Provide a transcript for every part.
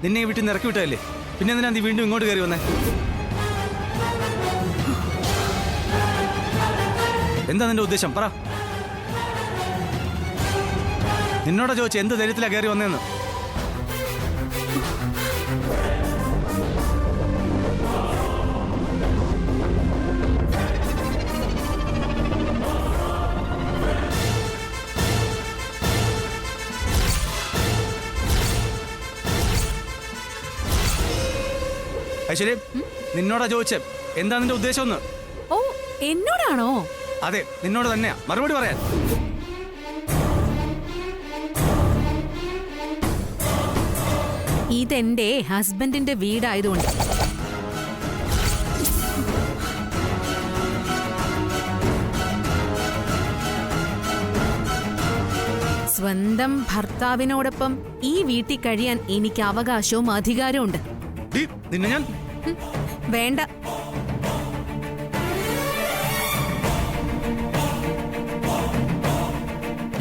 നിന്നെ ഈ വീട്ടിൽ നിന്ന് ഇറക്കി വിട്ടതല്ലേ, പിന്നെ എന്തിനാ നീ വീണ്ടും ഇങ്ങോട്ട് കയറി വന്നേ? എന്താ നിന്റെ ഉദ്ദേശം പറ. നിന്നോടാ ചോദിച്ച എന്ത് ധൈര്യത്തിലാ കയറി വന്നേന്ന്? ഐശ്വര്യ, നിന്നോടാ ചോദിച്ചേ എന്താ നിന്റെ ഉദ്ദേശം ഒന്ന്? ഓ, എന്നോടാണോ? അതെ, നിന്നോട് തന്നെയാ. മറുപടി പറയാൻ. ഇതെന്റെ ഹസ്ബൻഡിന്റെ വീടായതുകൊണ്ട് സ്വന്തം ഭർത്താവിനോടൊപ്പം ഈ വീട്ടിൽ കഴിയാൻ എനിക്ക് അവകാശവും അധികാരവും ഉണ്ട്. നിന്നെ ഞാൻ വേണ്ട.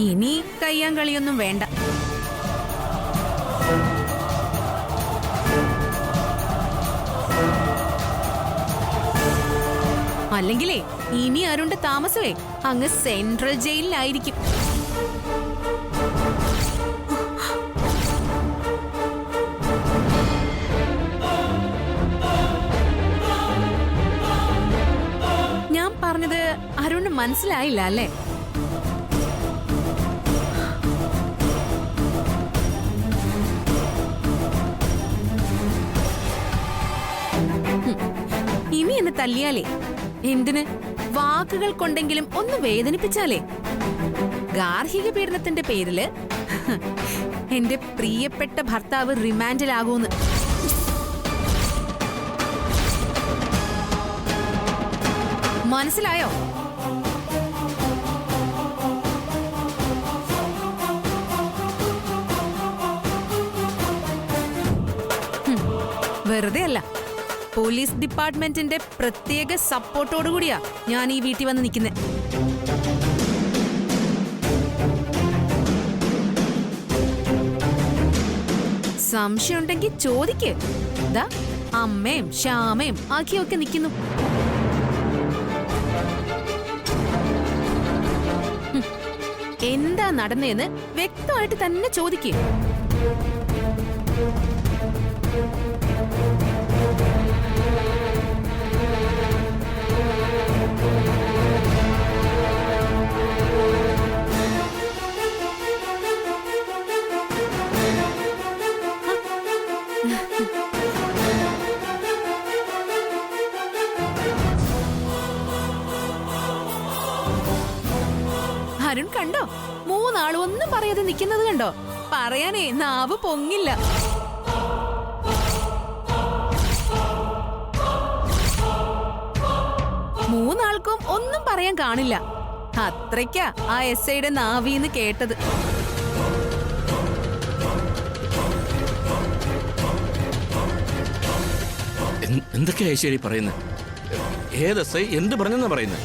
ഇനി കയ്യാൻ കളിയൊന്നും വേണ്ട. അല്ലെങ്കിലേ ഇനി അരുണ്ട് താമസമേ അങ്ങ് സെൻട്രൽ ജയിലിലായിരിക്കും. ഞാൻ പറഞ്ഞത് അരുണ് മനസ്സിലായില്ല അല്ലേ? ഇനി എന്നെ തല്ലിയാലേ എന്തിന്, വാക്കുകൾ കൊണ്ടെങ്കിലും ഒന്ന് വേദനിപ്പിച്ചാലേ ഗാർഹിക പീഡനത്തിന്റെ പേരില് എന്റെ പ്രിയപ്പെട്ട ഭർത്താവ് റിമാൻഡിലാകൂന്ന്. മനസ്സിലായോ? വെറുതെ അല്ല, പോലീസ് ഡിപ്പാർട്ട്മെന്റിന്റെ പ്രത്യേക സപ്പോർട്ടോടുകൂടിയാ ഞാൻ ഈ വീട്ടിൽ വന്ന് നിൽക്കുന്നത്. സംശയം ഉണ്ടെങ്കിൽ ചോദിക്ക്. ദാ അമ്മയും ശ്യാമയും ആക്കിയൊക്കെ നിൽക്കുന്നു. എന്താ നടന്നേന്ന് വ്യക്തമായിട്ട് തന്നെ ചോദിക്ക്. അരുൺ കണ്ടോ, മൂന്നാളും ഒന്നും പറയാതെ നിൽക്കുന്നത് കണ്ടോ? പറയാനേ നാവ് പൊങ്ങില്ല. മൂന്നാൾക്കും ഒന്നും പറയാൻ കാണില്ല. അത്രയ്ക്കാ ആ എസ്ഐയുടെ നാവീന്ന് കേട്ടത്. എന്തൊക്കെയാ ശരി പറയുന്നത്? ഏത് എസ്ഐ എന്ത് പറഞ്ഞെന്നാ പറയുന്നത്?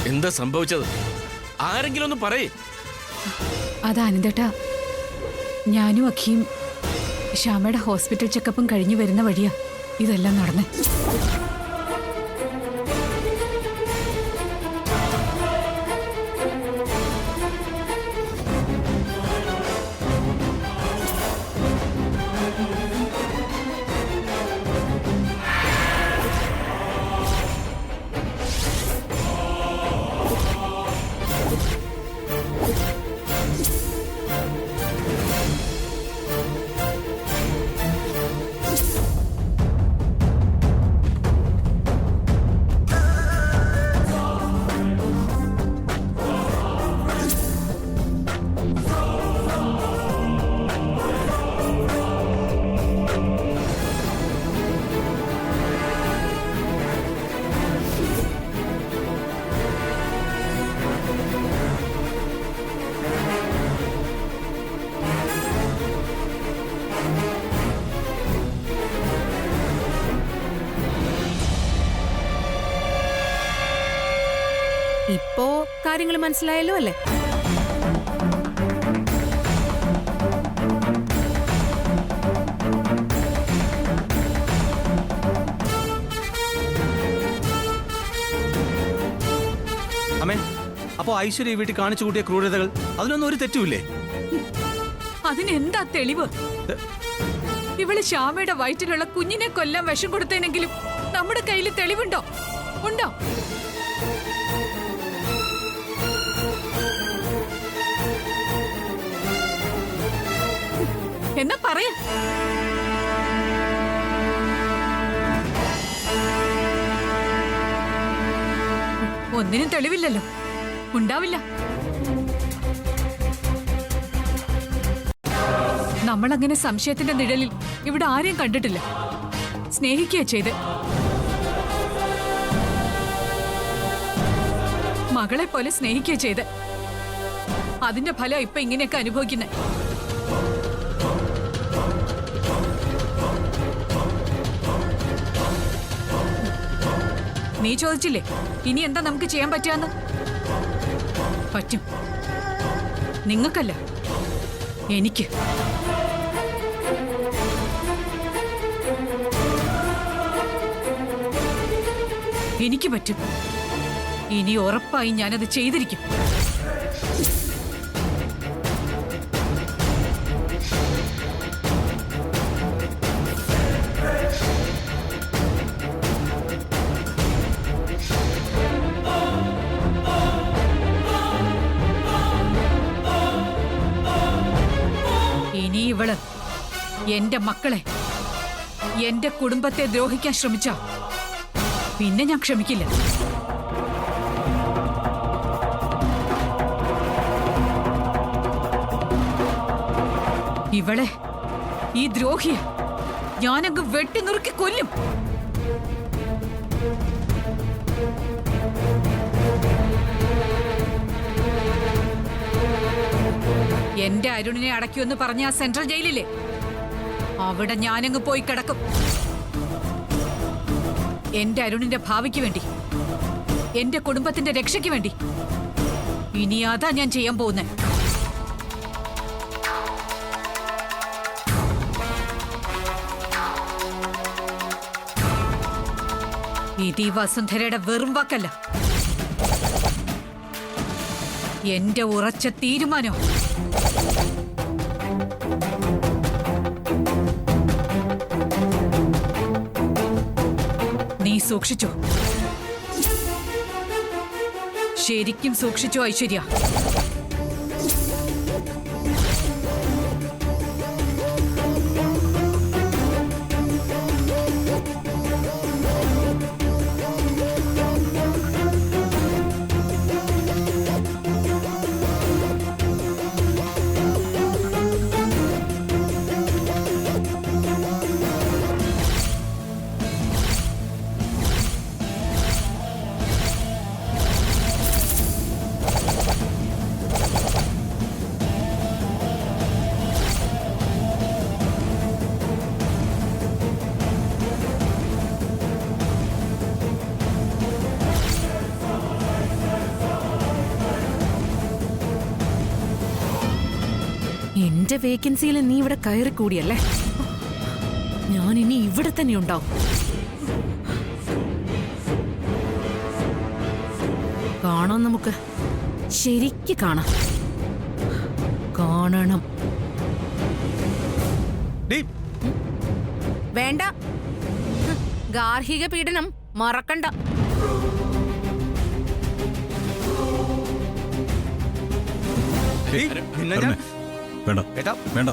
എന്താ സംഭവിച്ചത്? ആരെങ്കിലും ഒന്ന് പറയേ. അതാ അനന്തേട്ടാ, ഞാനും അഖിയും ശ്യാമയുടെ ഹോസ്പിറ്റൽ ചെക്കപ്പും കഴിഞ്ഞു വരുന്ന വഴിയാ ഇതെല്ലാം നടന്നേ. ഇപ്പോ കാര്യങ്ങൾ മനസ്സിലായല്ലോ അല്ലേ? അപ്പോ ഐശ്വര്യ ഈ വീട്ടിൽ കാണിച്ചു കൂട്ടിയ ക്രൂരതകൾ അതിനൊന്നും ഒരു തെറ്റുമില്ലേ? അതിനെന്താ തെളിവ്? ഇവള് ശ്യാമയുടെ വയറ്റിലുള്ള കുഞ്ഞിനെ കൊല്ലാൻ വിഷം കൊടുത്തേനെങ്കിലും നമ്മുടെ കയ്യിൽ തെളിവുണ്ടോ? ഉണ്ടോ? എന്നാ പറയ. ഒന്നിനും തെളിവില്ലല്ലോ, ഉണ്ടാവില്ല. നമ്മളങ്ങനെ സംശയത്തിന്റെ നിഴലിൽ ഇവിടെ ആരെയും കണ്ടിട്ടില്ല. സ്നേഹിക്കുക ചെയ്ത് മകളെ പോലെ സ്നേഹിക്കുക ചെയ്ത് അതിന്റെ ഫലം ഇപ്പൊ ഇങ്ങനെയൊക്കെ അനുഭവിക്കുന്നേ. നീ ചോദിച്ചില്ലേ ഇനി എന്താ നമുക്ക് ചെയ്യാൻ പറ്റാന്ന്? പറ്റും. നിങ്ങൾക്കല്ല, എനിക്ക്. എനിക്ക് പറ്റും. ഇനി ഉറപ്പായി ഞാനത് ചെയ്തിരിക്കും. ഇനി ഇവള് എന്റെ മക്കളെ, എന്റെ കുടുംബത്തെ ദ്രോഹിക്കാൻ ശ്രമിച്ച പിന്നെ ഞാൻ ക്ഷമിക്കില്ല. ഇവളെ, ഈ ദ്രോഹിയെ ഞാനങ്ങ് വെട്ടിനുറുക്കി കൊല്ലും. എന്റെ അരുണിനെ അടയ്ക്കുമെന്ന് പറഞ്ഞ ആ സെൻട്രൽ ജയിലിലെ അവിടെ ഞാനങ്ങ് പോയി കിടക്കും. എന്റെ അരുണിന്റെ ഭാവിക്ക് വേണ്ടി, എന്റെ കുടുംബത്തിന്റെ രക്ഷയ്ക്ക് വേണ്ടി. ഇനി അതാ ഞാൻ ചെയ്യാൻ പോകുന്നത്. ഇത് ഈ വസുന്ധരയുടെ വെറും വാക്കല്ല, എന്റെ ഉറച്ച തീരുമാനം. നീ സൂക്ഷിച്ചോ, ശരിക്കും സൂക്ഷിച്ചോ ഐശ്വര്യ. എന്റെ വേക്കൻസിയിൽ നീ ഇവിടെ കയറി കൂടിയല്ലേ? ഞാൻ ഇനി ഇവിടെ തന്നെ ഉണ്ടാവും. കാണാം, നമുക്ക് ശരിക്ക് കാണാം. കാണണം. വേണ്ട, ഗാർഹിക പീഡനം മറക്കണ്ട. വേണ്ട വേണ്ട.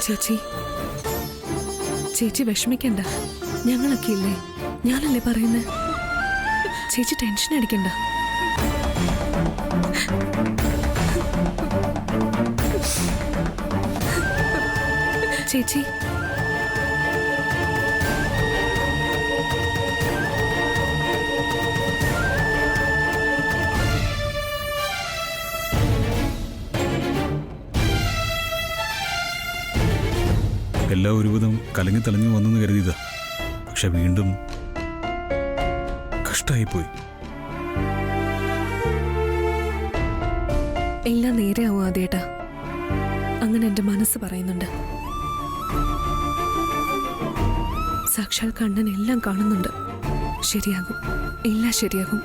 ചേച്ചി, ചേച്ചി വിഷമിക്കണ്ട, ഞങ്ങളൊക്കെ ഇല്ലേ, ഞാനല്ലേ പറയുന്നത്. ചേച്ചി ടെൻഷൻ അടിക്കണ്ട. ചേച്ചി, എല്ലാം ഒരുവിധം കലങ്ങി തെളിഞ്ഞു വന്നെന്ന് കരുതിയതാ. പക്ഷെ വീണ്ടും കഷ്ടായിപ്പോയി. എല്ലാം നേരെയാവും ആദ്യേട്ടാ. അങ്ങനെ എന്റെ മനസ്സ് പറയുന്നുണ്ട്. സാക്ഷാൽ കണ്ണൻ എല്ലാം കാണുന്നുണ്ട്. ശരിയാകും, എല്ലാം ശരിയാകും.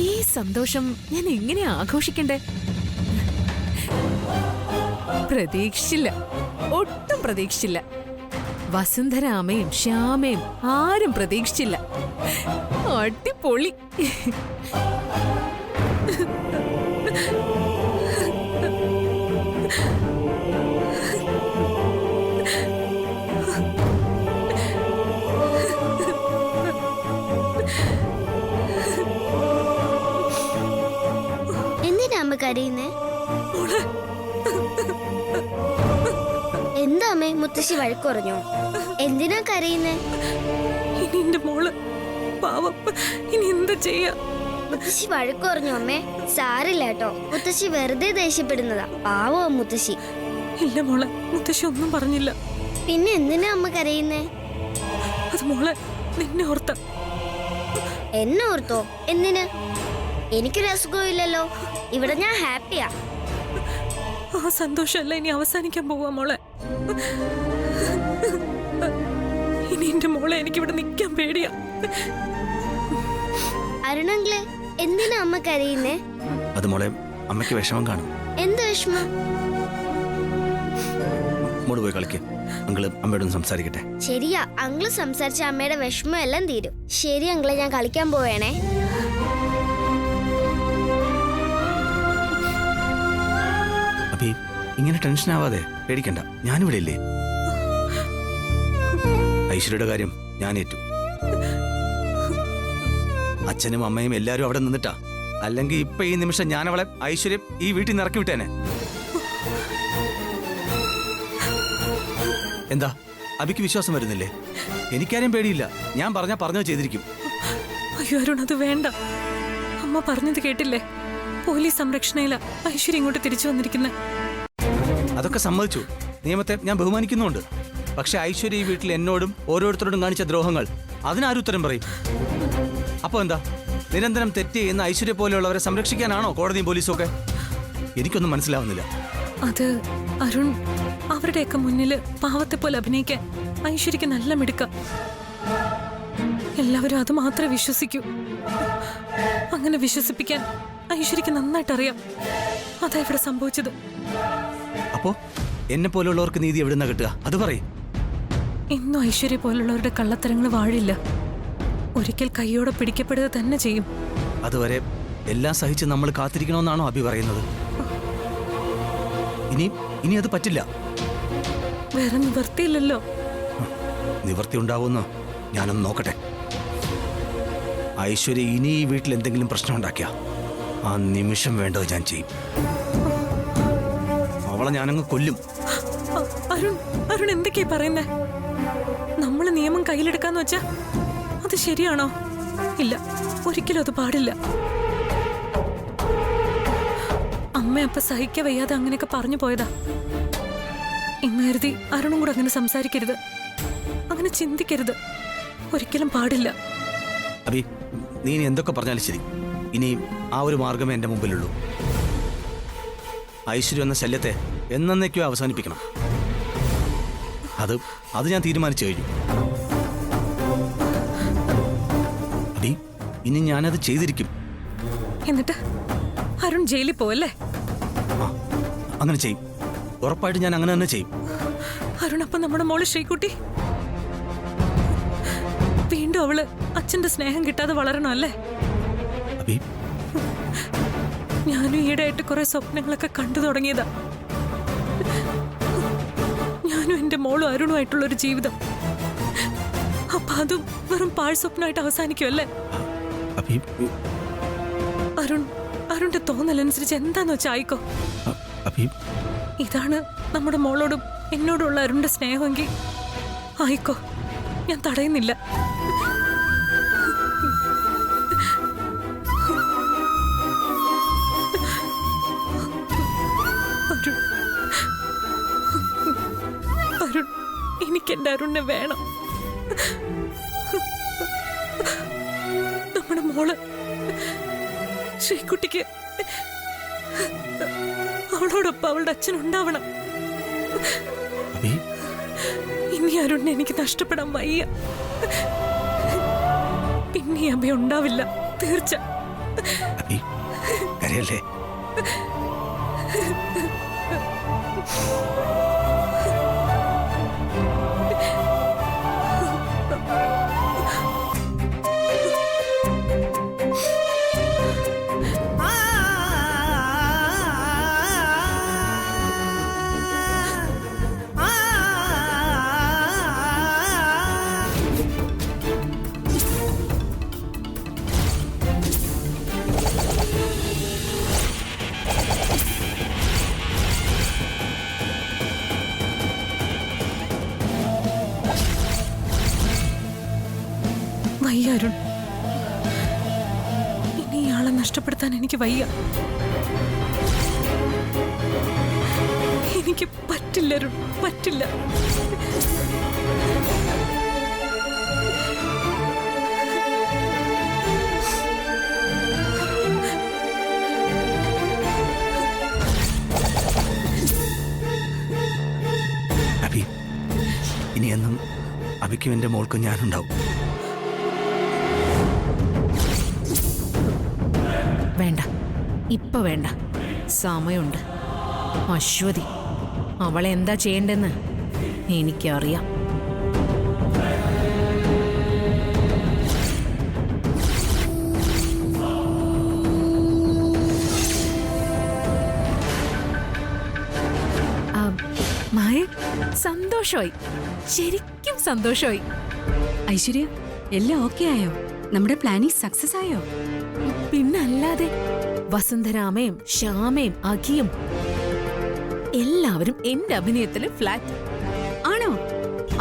ഈ സന്തോഷം ഞാൻ എങ്ങനെ ആഘോഷിക്കണ്ടേ? പ്രതീക്ഷിച്ചില്ല, ഒട്ടും പ്രതീക്ഷിച്ചില്ല. വസുന്ധരാമയും ശ്യാമയും ആരും പ്രതീക്ഷിച്ചില്ല. അടിപൊളി. കരയുന്നേ? എന്താ അമ്മേ, മുത്തശ്ശി വഴക്കുറഞ്ഞോ? എന്തിനാ കരയുന്നേ? ഇനി എന്റെ മോള് പാവം, ഇനി എന്താ ചെയ്യാ? മുത്തശ്ശി വഴക്കുറഞ്ഞോ അമ്മേ? സാരില്ല കേട്ടോ, മുത്തശ്ശി വെറുതെ ദേഷ്യപ്പെടുന്നതാ. പാവോ മുത്തശ്ശി. ഇല്ല മോളെ, മുത്തശ്ശി ഒന്നും പറഞ്ഞില്ല. പിന്നെ എന്തിനാ അമ്മ കരയുന്നേ? അത് മോളെ നിന്നെ ഓർത്ത. എന്നെ ഓർത്തോ? എന്തിന്? എനിക്കൊരു അസുഖവും ഇല്ലല്ലോ. ഇവിടെ ഞാൻ ഹാപ്പിയാ. ആ സന്തോഷമല്ല ഇനി അവസാനിക്കാൻ പോവാ മോളെ. ഇനി എന്റെ മോളെ എനിക്കിവിടെ നിൽക്കാൻ പേടിയാ. അരുണങ്കിളെ, എന്തിനാ അമ്മ കരയുന്നേ? അത് മോളെ, അമ്മയ്ക്ക് വിഷമം കാണും. എന്ത് വിഷമം? മോള് പോയി കളിക്ക്. അങ്കിള് അമ്മയോടൊന്ന് സംസാരിക്കട്ടെ. ശരിയാ, അങ്കിള് സംസാരിച്ച അമ്മയുടെ വിഷമം എല്ലാം തീരും. ശരി അങ്കിളെ, ഞാൻ കളിക്കാൻ പോവേണേ. അഭി, ഇങ്ങനെ ടെൻഷൻ ആവാതെ, പേടിക്കണ്ട. ഞാനിവിടെ ഇല്ലേ? ഐശ്വര്യയുടെ കാര്യം ഞാൻ ഏറ്റു. അച്ഛനും അമ്മയും എല്ലാരും അവിടെ നിന്നിട്ടാ. അല്ലെങ്കിൽ ഇപ്പൊ ഈ നിമിഷം ഞാൻ അവളെ ഐശ്വര്യം ഈ വീട്ടിൽ നിന്ന് ഇറക്കി വിട്ടേനെ. എന്താ അഭിക്ക് വിശ്വാസം വരുന്നില്ലേ? എനിക്കാരും പേടിയില്ല. ഞാൻ പറഞ്ഞത് ചെയ്തിരിക്കും. അയ്യോ അരുൺ, അത് വേണ്ട. അമ്മ പറഞ്ഞത് കേട്ടില്ലേ? പോലീസ് സംരക്ഷണയില ഐശ്വര്യ ഇങ്ങോട്ട് തിരിച്ചു വന്നിരിക്കുന്നത്. അതൊക്കെ സമ്മതിച്ചു. നിയമത്തെ ഞാൻ ബഹുമാനിക്കുന്നുണ്ട്. പക്ഷെ ഐശ്വര്യ ഈ വീട്ടിൽ എന്നോടും ഓരോരുത്തരോടും കാണിച്ച ദ്രോഹങ്ങൾ, അതിനാരും ഉത്തരം പറയും. അപ്പൊ എന്താ, നിരന്തരം തെറ്റ് ചെയ്യുന്ന ഐശ്വര്യ പോലെയുള്ളവരെ സംരക്ഷിക്കാനാണോ കോടതിയും പോലീസും ഒക്കെ? എനിക്കൊന്നും മനസ്സിലാവുന്നില്ല. അത് അരുൺ, അവരുടെയൊക്കെ മുന്നില് പാവത്തെ പോലെ അഭിനയിക്കാൻ ഐശ്വര്യക്ക് നല്ല മിടുക്ക. എല്ലാവരും അത് മാത്രമേ വിശ്വസിക്കൂ. അങ്ങനെ വിശ്വസിപ്പിക്കാൻ ഐശ്വര്യക്ക് നന്നായിട്ട് അറിയാം. അതാ ഇവിടെ സംഭവിച്ചത്. അപ്പോ എന്നെ പോലുള്ളവർക്ക് നീതി എവിടുന്ന കിട്ടുക? അത് പറയും. ഇന്നും ഐശ്വര്യ പോലുള്ളവരുടെ കള്ളത്തരങ്ങൾ വാഴില്ല. ഒരിക്കൽ കൈയോടെ പിടിക്കപ്പെടുക തന്നെ ചെയ്യും. അതുവരെ എല്ലാം സഹിച്ച് നമ്മൾ കാത്തിരിക്കണമെന്നാണോ അഭി പറയുന്നത്? ഇനി അത് പറ്റില്ല. വേറെ നിവർത്തിയില്ലല്ലോ. നിവർത്തി ഉണ്ടാവുമെന്ന് ഞാനൊന്ന് നോക്കട്ടെ. ഐശ്വര്യ ഇനി ഈ വീട്ടിൽ എന്തെങ്കിലും പ്രശ്നം ഉണ്ടാക്കിയ ആ നിമിഷം വേണ്ടത് ഞാൻ ചെയ്യും. അവളെ ഞാനങ്ങ് കൊല്ലും. അരുൺ എന്തൊക്കെയാ പറയുന്നേ? നമ്മള് നിയമം കയ്യിലെടുക്കാന്ന് വെച്ചാ അത് ശരിയാണോ? ഇല്ല, ഒരിക്കലും അത് പാടില്ല. അമ്മ അപ്പ സഹിക്ക വയ്യാതെ അങ്ങനെയൊക്കെ പറഞ്ഞു പോയതാ. ഇന്ന് കരുതി അരുണും കൂടെ അങ്ങനെ സംസാരിക്കരുത്, അങ്ങനെ ചിന്തിക്കരുത്. ഒരിക്കലും പാടില്ല. അഭി, നീ ഇനി എന്തൊക്കെ പറഞ്ഞാലും ശരി, ഇനി ആ ഒരു മാർഗമേ എന്റെ മുമ്പിലുള്ളൂ. ഐശ്വര്യ എന്ന ശല്യത്തെ എന്നേക്കോ അവസാനിപ്പിക്കണം. അത് ഞാൻ തീരുമാനിച്ചു കഴിഞ്ഞു. അഭി, ഇനി ഞാനത് ചെയ്തിരിക്കും. എന്നിട്ട് അരുൺ ജയിലിൽ പോവല്ലേ? ആ, അങ്ങനെ ചെയ്യും. ഉറപ്പായിട്ട് ഞാൻ അങ്ങനെ തന്നെ ചെയ്യും. അരുൺ, അപ്പൊ നമ്മുടെ മോള് ശ്രീകുട്ടി വീണ്ടും അവള് അച്ഛന്റെ സ്നേഹം കിട്ടാതെ വളരണോ അല്ലേ? അഭി, ഞാനും ഈയിടെയായിട്ട് കുറെ സ്വപ്നങ്ങളൊക്കെ കണ്ടു തുടങ്ങിയതാ. ഞാനും എന്റെ മോളും അരുണുമായിട്ടുള്ളൊരു ജീവിതം. അപ്പൊ അതും വെറും പാഴ് സ്വപ്നമായിട്ട് അവസാനിക്കുമല്ലേ? അഭി അരുണിന്റെ തോന്നലനുസരിച്ച് എന്താന്ന് വെച്ചാൽ ആയിക്കോ. അഭി ഇതാണ് നമ്മുടെ മോളോടും എന്നോടുള്ള അരുണിന്റെ സ്നേഹമെങ്കിൽ ആയിക്കോ, ഞാൻ തടയുന്നില്ല. അരുൺ, എനിക്കെന്റെ അരുണിനെ വേണം. നമ്മുടെ മോള് ശ്രീകുട്ടിക്ക് അവളോടൊപ്പം അവളുടെ അച്ഛനുണ്ടാവണം. അഭി ഇനി അരുണിനെ എനിക്ക് നഷ്ടപ്പെടാൻ വയ്യ. പിന്നെ ഈ അഭി ഉണ്ടാവില്ല, തീർച്ച. അഭി കരയല്ലേ? വയ്യ അരുൺ, ഇനി ഇയാളെ നഷ്ടപ്പെടുത്താൻ എനിക്ക് വയ്യ. എനിക്ക് പറ്റില്ല അരുൺ, പറ്റില്ല. അഭി, ഇനി എന്നും അഭിക്കും എൻ്റെ മോൾക്കും ഞാനുണ്ടാവും. വേണ്ട, ഇപ്പൊ വേണ്ട, സമയമുണ്ട്. അശ്വതി, അവളെ എന്താ ചെയ്യണ്ടെന്ന് എനിക്കറിയാം. മായ, സന്തോഷമായി, ശരിക്കും സന്തോഷമായി. ഐശ്വര്യ, എല്ലാം ഓക്കെ ആയോ? നമ്മുടെ പ്ലാനിങ് സക്സസ് ആയോ? പിന്നല്ലാതെ വസുന്ധരാമയും ശ്യാമയും അഖിയും എല്ലാവരും എന്റെ അഭിനയത്തില് ഫ്ലാറ്റ്. ആണോ?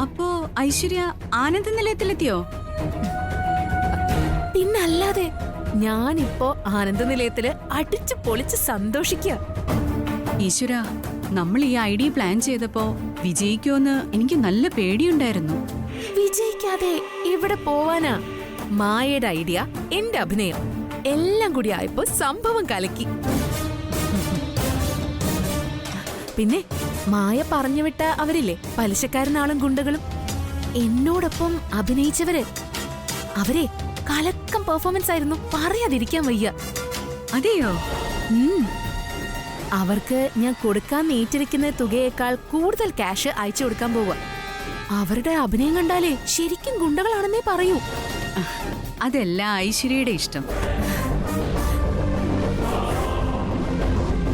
അപ്പോ ഐശ്വര്യ ആനന്ദ നിലയത്തിലെത്തിയോ? പിന്നല്ലാതെ ഞാനിപ്പോ ആനന്ദ നിലയത്തില് അടിച്ചു പൊളിച്ച് സന്തോഷിക്കുക. ഈശ്വര, നമ്മൾ ഈ ഐഡിയ പ്ലാൻ ചെയ്തപ്പോ വിജയിക്കുമെന്ന് എനിക്ക് നല്ല പേടിയുണ്ടായിരുന്നു. വിജയിക്കാതെ എവിടെ പോവാനാ? മായയുടെ ഐഡിയ, എന്റെ അഭിനയം എല്ലാം കൂടി ആയപ്പോ സംഭവം കലക്കി. പിന്നെ മായ പറഞ്ഞു വിട്ട അവരില്ലേ, പലിശക്കാരനാളും ഗുണ്ടകളും, എന്നോടൊപ്പം അഭിനയിച്ചവര്, അവരെ കലക്കം പെർഫോമൻസ് ആയിരുന്നു, പറയാതിരിക്കാൻ വയ്യ. അതെയോ? അവർക്ക് ഞാൻ കൊടുക്കാൻ നേറ്റിരിക്കുന്ന തുകയേക്കാൾ കൂടുതൽ ക്യാഷ് അയച്ചു കൊടുക്കാൻ പോവാ. അവരുടെ അഭിനയം കണ്ടാലേ ശരിക്കും ഗുണ്ടകളാണെന്നേ പറയൂ. അതല്ല ഐശ്വര്യയുടെ ഇഷ്ടം.